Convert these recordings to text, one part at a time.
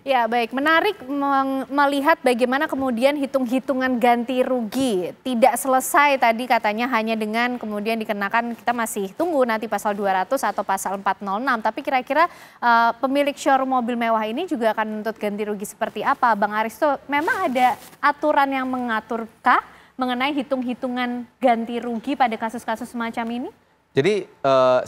Ya, baik. Menarik melihat bagaimana kemudian hitung-hitungan ganti rugi tidak selesai tadi katanya hanya dengan kemudian dikenakan, kita masih tunggu nanti pasal 200 atau pasal 406. Tapi kira-kira pemilik showroom mobil mewah ini juga akan menuntut ganti rugi seperti apa? Bang Aristo, memang ada aturan yang mengaturkah mengenai hitung-hitungan ganti rugi pada kasus-kasus semacam ini? Jadi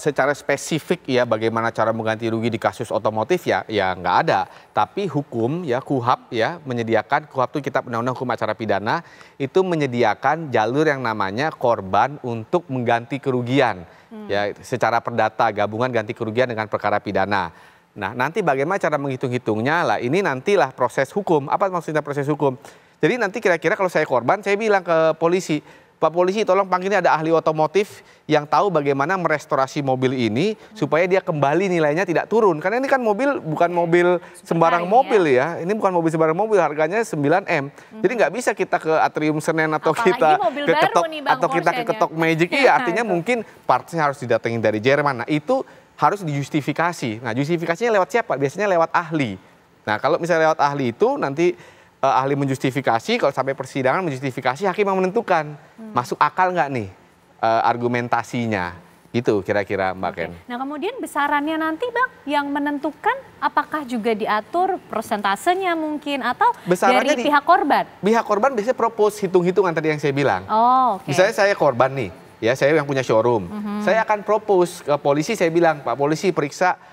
secara spesifik ya bagaimana cara mengganti rugi di kasus otomotif ya nggak ada. Tapi hukum ya KUHP ya menyediakan, KUHP itu Kitab Undang-Undang Hukum Acara Pidana itu menyediakan jalur yang namanya korban untuk mengganti kerugian. Ya secara perdata gabungan ganti kerugian dengan perkara pidana. Nah nanti bagaimana cara menghitung-hitungnya lah ini nantilah proses hukum. Apa maksudnya proses hukum? Jadi nanti kira-kira kalau saya korban saya bilang ke polisi, Pak polisi tolong panggilnya ada ahli otomotif yang tahu bagaimana merestorasi mobil ini supaya dia kembali nilainya tidak turun. Karena ini kan mobil bukan mobil sembarang mobil ya. Ini bukan mobil sembarang mobil, harganya 9M. Jadi nggak bisa kita ke Atrium Senen atau apalagi kita mobil ke baru Ketok nih, Bang, atau kita ke Ketok Magic. Iya, artinya mungkin partsnya harus didatengin dari Jerman. Nah, itu harus dijustifikasi. Nah, justifikasinya lewat siapa? Biasanya lewat ahli. Nah, kalau misalnya lewat ahli itu nanti ahli menjustifikasi, kalau sampai persidangan menjustifikasi, hakim yang menentukan masuk akal nggak nih argumentasinya. Itu kira-kira Mbak Ken. Nah kemudian besarannya nanti Bang yang menentukan apakah juga diatur persentasenya mungkin atau besarannya dari pihak korban? Pihak korban biasanya propose hitung-hitungan tadi yang saya bilang. Oh, Misalnya saya korban nih, ya saya yang punya showroom. Saya akan propose ke polisi, saya bilang, Pak polisi periksa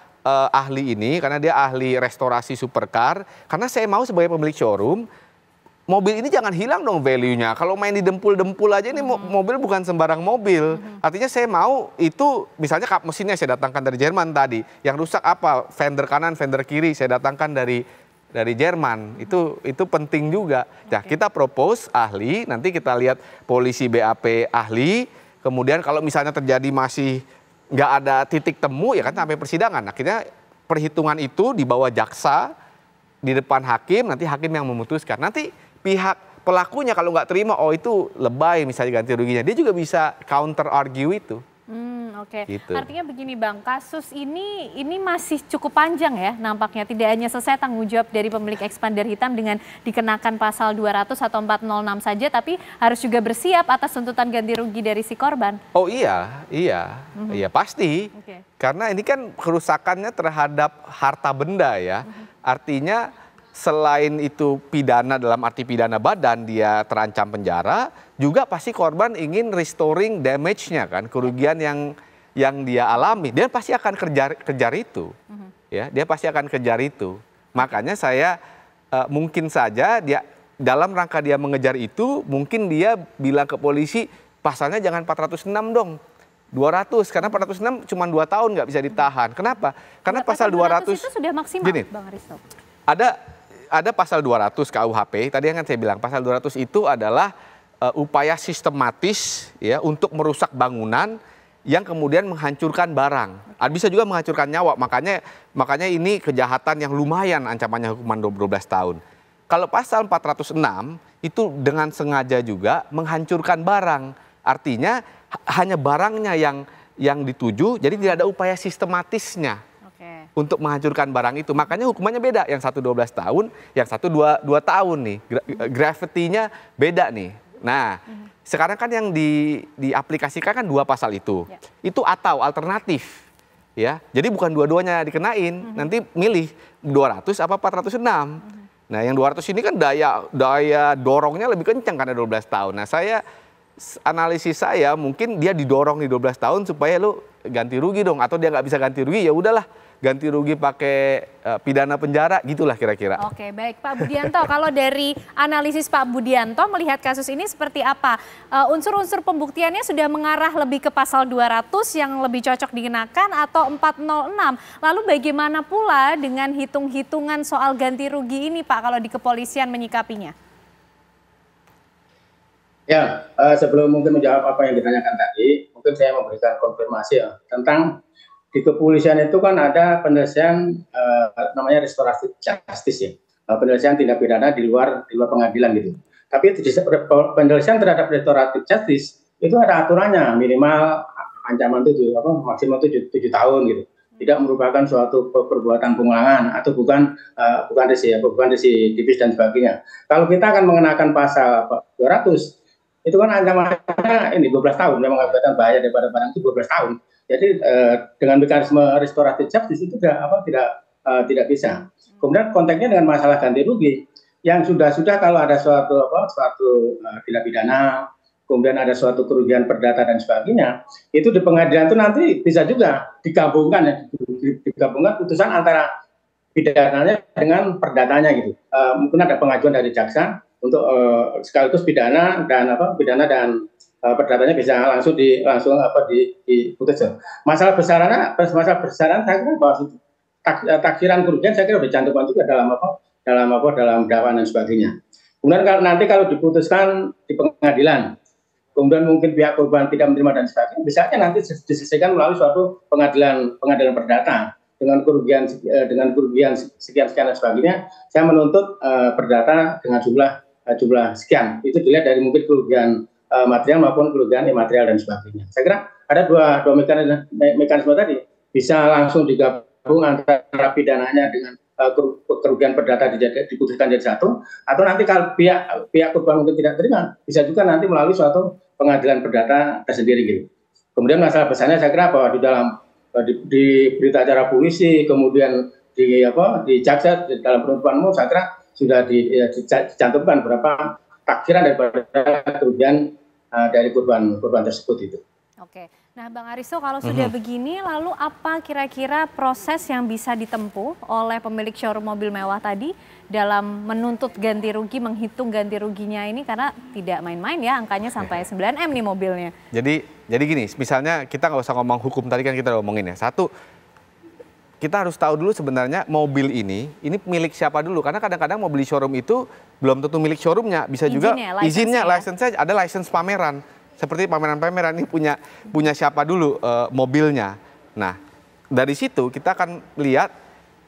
ahli ini karena dia ahli restorasi supercar, karena saya mau sebagai pemilik showroom mobil ini jangan hilang dong value-nya. Kalau main di dempul-dempul aja ini mobil bukan sembarang mobil. Artinya saya mau itu misalnya kap mesinnya saya datangkan dari Jerman tadi, yang rusak apa fender kanan fender kiri saya datangkan dari Jerman. Itu penting juga. Nah kita propose ahli, nanti kita lihat polisi BAP ahli, kemudian kalau misalnya terjadi masih nggak ada titik temu ya kan sampai persidangan. Akhirnya perhitungan itu dibawa jaksa di depan hakim, nanti hakim yang memutuskan. Nanti pihak pelakunya kalau nggak terima, oh itu lebay misalnya ganti ruginya, dia juga bisa counter argue itu. Oke. Gitu. Artinya begini Bang, kasus ini masih cukup panjang ya nampaknya. Tidak hanya selesai tanggung jawab dari pemilik expander hitam dengan dikenakan pasal 200 atau 406 saja, tapi harus juga bersiap atas tuntutan ganti rugi dari si korban. Oh iya pasti. Karena ini kan kerusakannya terhadap harta benda ya. Artinya selain itu pidana dalam arti pidana badan, dia terancam penjara, juga pasti korban ingin restoring damage-nya kan, kerugian yang dia alami, dia pasti akan kejar itu. Ya, dia pasti akan kejar itu. Makanya saya mungkin saja dia dalam rangka dia mengejar itu, mungkin dia bilang ke polisi pasalnya jangan 406 dong. 200, karena 406 cuma 2 tahun nggak bisa ditahan. Kenapa? Karena pasal 200 itu sudah maksimal, gini, Bang Aristo. Ada pasal 200 KUHP, tadi yang kan saya bilang, pasal 200 itu adalah upaya sistematis ya untuk merusak bangunan yang kemudian menghancurkan barang. Bisa juga menghancurkan nyawa, makanya ini kejahatan yang lumayan ancamannya hukuman 12 tahun. Kalau pasal 406 itu dengan sengaja juga menghancurkan barang. Artinya hanya barangnya yang dituju, jadi tidak ada upaya sistematisnya untuk menghancurkan barang itu. Makanya hukumannya beda, yang satu 12 tahun, yang satu 2 tahun nih. Gravity-nya beda nih. Nah, sekarang kan yang diaplikasikan kan 2 pasal itu. Itu atau alternatif. Ya. Jadi bukan dua-duanya dikenain, nanti milih 200 apa 406. Nah, yang 200 ini kan daya dorongnya lebih kencang karena 12 tahun. Nah, analisis saya mungkin dia didorong di 12 tahun supaya lu ganti rugi dong, atau dia nggak bisa ganti rugi ya udahlah ganti rugi pakai pidana penjara, gitulah kira-kira. Oke, baik Pak Budianto, kalau dari analisis Pak Budianto melihat kasus ini seperti apa? Unsur-unsur pembuktiannya sudah mengarah lebih ke pasal 200 yang lebih cocok dikenakan atau 406. Lalu bagaimana pula dengan hitung-hitungan soal ganti rugi ini Pak kalau di kepolisian menyikapinya? Ya, sebelum mungkin menjawab apa yang ditanyakan tadi, mungkin saya memberikan konfirmasi ya tentang di kepolisian itu kan ada penyelesaian namanya restoratif justice ya, penyelesaian tindak pidana di luar pengadilan gitu. Tapi penyelesaian terhadap restoratif justice itu ada aturannya, minimal ancaman maksimal 7 tahun gitu. tidak merupakan suatu perbuatan pengulangan atau bukan residivis dan sebagainya. Kalau kita akan mengenakan pasal 200 itu kan ancamannya ini 12 tahun, memang mengakibatkan bahaya daripada barang itu 12 tahun. Jadi dengan mekanisme restoratif justice itu tidak bisa. Kemudian konteksnya dengan masalah ganti rugi yang sudah kalau ada suatu tindak pidana, kemudian ada suatu kerugian perdata dan sebagainya, itu di pengadilan itu nanti bisa juga digabungkan putusan antara pidananya dengan perdatanya gitu. Mungkin ada pengajuan dari jaksa untuk sekaligus pidana dan perdatanya bisa langsung diputus. Masalah besaran saya kira bahwa taksiran kerugian saya kira sudah dicantumkan juga dalam dakwaan dan sebagainya. Kemudian kalau diputuskan di pengadilan, kemudian mungkin pihak korban tidak menerima dan sebagainya, bisa aja nanti diselesaikan melalui suatu pengadilan perdata dengan kerugian sekian dan sebagainya. Saya menuntut perdata dengan jumlah sekian. Itu dilihat dari mungkin kerugian material maupun kerugian imaterial dan sebagainya. Saya kira ada dua mekanisme tadi, bisa langsung digabung antara pidananya dengan kerugian perdata diputuskan jadi satu, atau nanti kalau pihak korban mungkin tidak terima, bisa juga nanti melalui suatu pengadilan perdata tersendiri gitu. Kemudian masalah besarnya saya kira bahwa di berita acara polisi, kemudian di jaksa dalam penuntutan umum, saya kira sudah dicantumkan berapa taksiran daripada kerugian dari korban tersebut itu. Oke, nah Bang Aristo, kalau sudah begini, lalu apa kira-kira proses yang bisa ditempuh oleh pemilik showroom mobil mewah tadi dalam menuntut ganti rugi, menghitung ganti ruginya ini, karena tidak main-main ya, angkanya sampai 9M nih mobilnya. Jadi gini, misalnya kita nggak usah ngomong hukum, tadi kan kita udah ngomongin ya. Satu, kita harus tahu dulu sebenarnya mobil ini milik siapa dulu, karena kadang-kadang mau beli showroom itu belum tentu milik showroomnya, bisa juga izinnya, license-nya ada license pameran. Seperti pameran-pameran ini punya siapa dulu mobilnya. Nah, dari situ kita akan lihat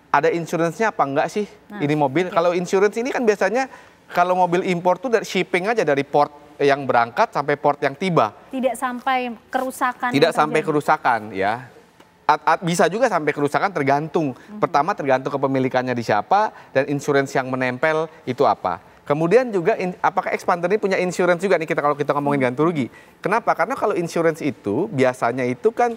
ada insurance-nya apa enggak sih ini mobil. Kalau insurance ini kan biasanya kalau mobil impor tuh dari shipping aja, dari port yang berangkat sampai port yang tiba. Tidak sampai kerusakan. Tidak sampai kerusakan ya. Bisa juga sampai kerusakan, tergantung. Pertama tergantung kepemilikannya di siapa dan insurance yang menempel itu apa. Kemudian juga apakah expander ini punya insurance juga nih kalau kita ngomongin ganti rugi. Kenapa? Karena kalau insurance itu biasanya itu kan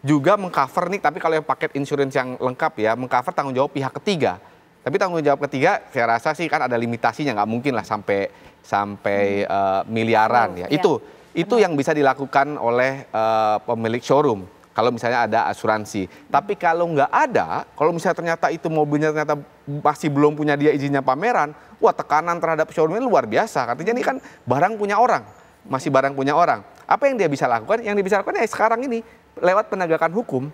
juga mengcover nih, tapi kalau yang paket insurance yang lengkap ya, mengcover tanggung jawab pihak ketiga. Tapi tanggung jawab ketiga saya rasa sih kan ada limitasinya, nggak mungkin lah sampai miliaran ya. Itu yang bisa dilakukan oleh pemilik showroom kalau misalnya ada asuransi. Tapi kalau nggak ada, kalau misalnya ternyata itu mobilnya ternyata masih belum punya dia izinnya pameran, wah tekanan terhadap showroomnya luar biasa. Artinya ini kan barang punya orang, masih barang punya orang. Apa yang dia bisa lakukan? Yang dia bisa lakukan ya sekarang ini lewat penegakan hukum,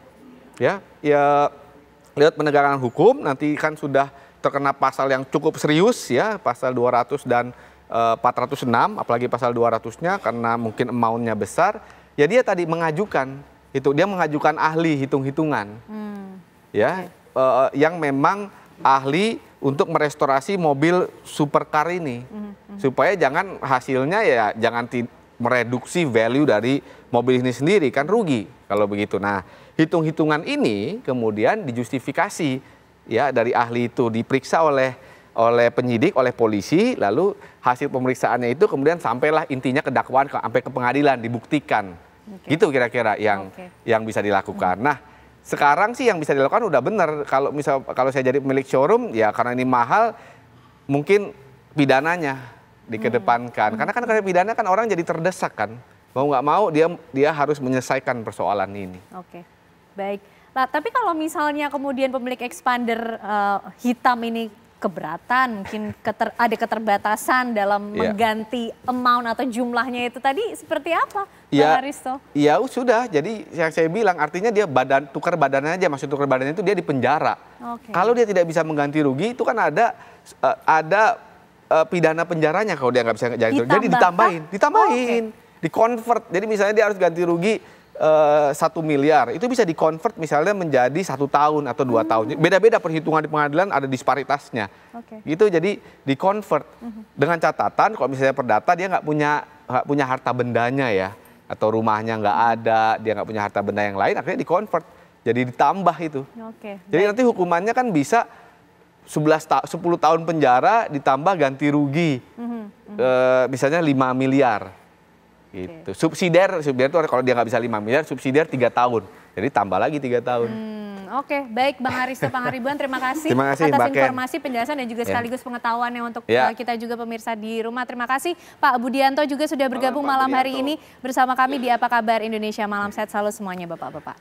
ya lewat penegakan hukum. Nanti kan sudah terkena pasal yang cukup serius ya, pasal 200 dan 406, apalagi pasal 200-nya karena mungkin amount-nya besar. Ya dia tadi mengajukan dia mengajukan ahli hitung-hitungan, yang memang ahli untuk merestorasi mobil supercar ini, supaya jangan hasilnya ya jangan mereduksi value dari mobil ini sendiri, kan rugi kalau begitu. Nah, hitung-hitungan ini kemudian dijustifikasi ya dari ahli itu, diperiksa oleh penyidik, oleh polisi, lalu hasil pemeriksaannya itu kemudian sampailah intinya ke dakwaan sampai ke pengadilan, dibuktikan. Gitu kira-kira yang bisa dilakukan. Nah, sekarang sih yang bisa dilakukan udah benar. Kalau saya jadi pemilik showroom ya karena ini mahal, mungkin pidananya dikedepankan. Karena kan pidana kan orang jadi terdesak kan. Mau nggak mau dia harus menyelesaikan persoalan ini. Oke, baik. Nah, tapi kalau misalnya kemudian pemilik expander hitam ini keberatan, mungkin ada keterbatasan dalam mengganti amount atau jumlahnya itu tadi, seperti apa, Bang Aristo? Ya sudah, jadi yang saya bilang artinya dia tukar badannya aja, maksud tukar badannya itu dia di penjara. Kalau dia tidak bisa mengganti rugi itu kan ada pidana penjaranya kalau dia nggak bisa ganti rugi. Jadi ditambahin, di-convert. Jadi misalnya dia harus ganti rugi 1 miliar, itu bisa di-convert misalnya menjadi 1 tahun atau 2 tahun. Beda-beda perhitungan di pengadilan, ada disparitasnya. Gitu, jadi di-convert. Dengan catatan kalau misalnya perdata dia nggak punya harta bendanya ya, atau rumahnya nggak ada, dia nggak punya harta benda yang lain, akhirnya di-convert Jadi ditambah itu. Oke. Jadi nanti hukumannya kan bisa 10 tahun penjara ditambah ganti rugi. Misalnya 5 miliar. Gitu. Subsidiar itu kalau dia nggak bisa 5 miliar, subsidiar 3 tahun. Jadi tambah lagi 3 tahun. Oke, baik Bang Haristo Pangaribuan, terima kasih atas Mbak Ken. informasi, penjelasan dan juga sekaligus pengetahuannya untuk kita juga pemirsa di rumah. Terima kasih Pak Budianto juga sudah bergabung malam hari ini bersama kami di Apa Kabar Indonesia Malam. Sehat selalu semuanya Bapak-bapak.